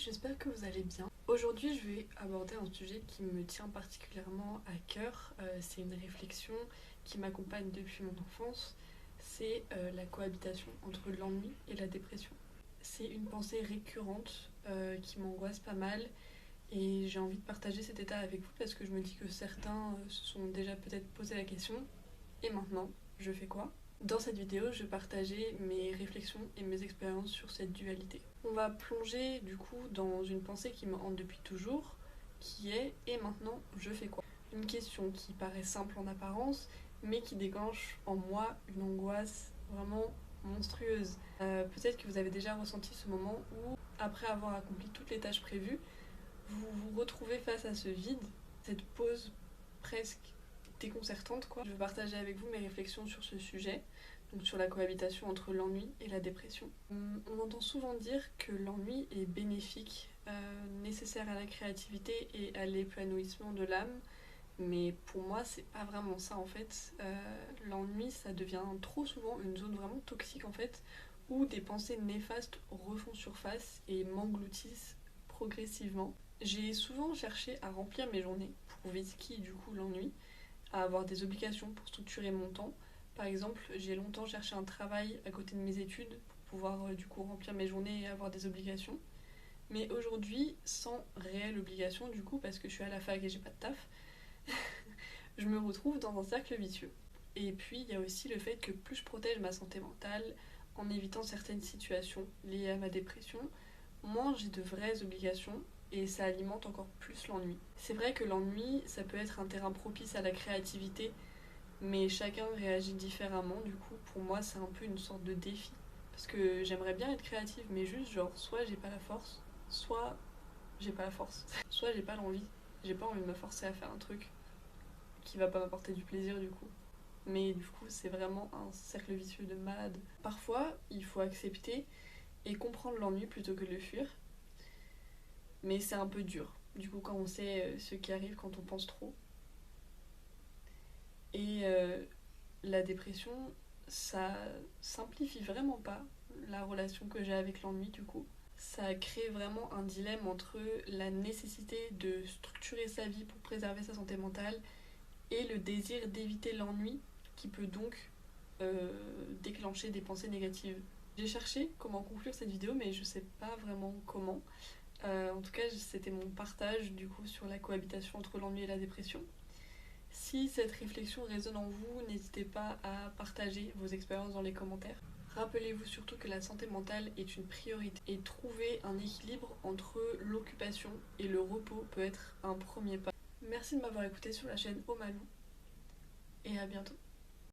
j'espère que vous allez bien. Aujourd'hui, je vais aborder un sujet qui me tient particulièrement à cœur. C'est une réflexion qui m'accompagne depuis mon enfance. C'est la cohabitation entre l'ennui et la dépression. C'est une pensée récurrente qui m'angoisse pas mal et j'ai envie de partager cet état avec vous parce que je me dis que certains se sont déjà peut-être posé la question. Et maintenant, je fais quoi? Dans cette vidéo, je vais partager mes réflexions et mes expériences sur cette dualité. On va plonger du coup dans une pensée qui me hante depuis toujours, qui est « et maintenant, je fais quoi ?» Une question qui paraît simple en apparence, mais qui déclenche en moi une angoisse vraiment monstrueuse. Peut-être que vous avez déjà ressenti ce moment où, après avoir accompli toutes les tâches prévues, vous vous retrouvez face à ce vide, cette pause presque déconcertante quoi. Je vais partager avec vous mes réflexions sur ce sujet, donc sur la cohabitation entre l'ennui et la dépression. On entend souvent dire que l'ennui est bénéfique, nécessaire à la créativité et à l'épanouissement de l'âme, mais pour moi c'est pas vraiment ça en fait. L'ennui ça devient trop souvent une zone vraiment toxique en fait, où des pensées néfastes refont surface et m'engloutissent progressivement. J'ai souvent cherché à remplir mes journées pour véhiculer du coup l'ennui, à avoir des obligations pour structurer mon temps. Par exemple, j'ai longtemps cherché un travail à côté de mes études pour pouvoir du coup remplir mes journées et avoir des obligations. Mais aujourd'hui, sans réelle obligation du coup, parce que je suis à la fac et j'ai pas de taf, je me retrouve dans un cercle vicieux. Et puis il y a aussi le fait que plus je protège ma santé mentale en évitant certaines situations liées à ma dépression, moins j'ai de vraies obligations et ça alimente encore plus l'ennui. C'est vrai que l'ennui, ça peut être un terrain propice à la créativité, mais chacun réagit différemment. Du coup, pour moi, c'est un peu une sorte de défi. Parce que j'aimerais bien être créative, mais juste genre, soit j'ai pas la force, soit j'ai pas la force, soit j'ai pas l'envie. J'ai pas envie de me forcer à faire un truc qui va pas m'apporter du plaisir du coup. Mais du coup, c'est vraiment un cercle vicieux de malade. Parfois, il faut accepter et comprendre l'ennui plutôt que le fuir. Mais c'est un peu dur, du coup, quand on sait ce qui arrive quand on pense trop. Et la dépression, ça simplifie vraiment pas la relation que j'ai avec l'ennui, du coup. Ça crée vraiment un dilemme entre la nécessité de structurer sa vie pour préserver sa santé mentale et le désir d'éviter l'ennui qui peut donc déclencher des pensées négatives. J'ai cherché comment conclure cette vidéo, mais je sais pas vraiment comment. En tout cas, c'était mon partage du coup sur la cohabitation entre l'ennui et la dépression. Si cette réflexion résonne en vous, n'hésitez pas à partager vos expériences dans les commentaires. Rappelez-vous surtout que la santé mentale est une priorité et trouver un équilibre entre l'occupation et le repos peut être un premier pas. Merci de m'avoir écouté sur la chaîne Omalou et à bientôt.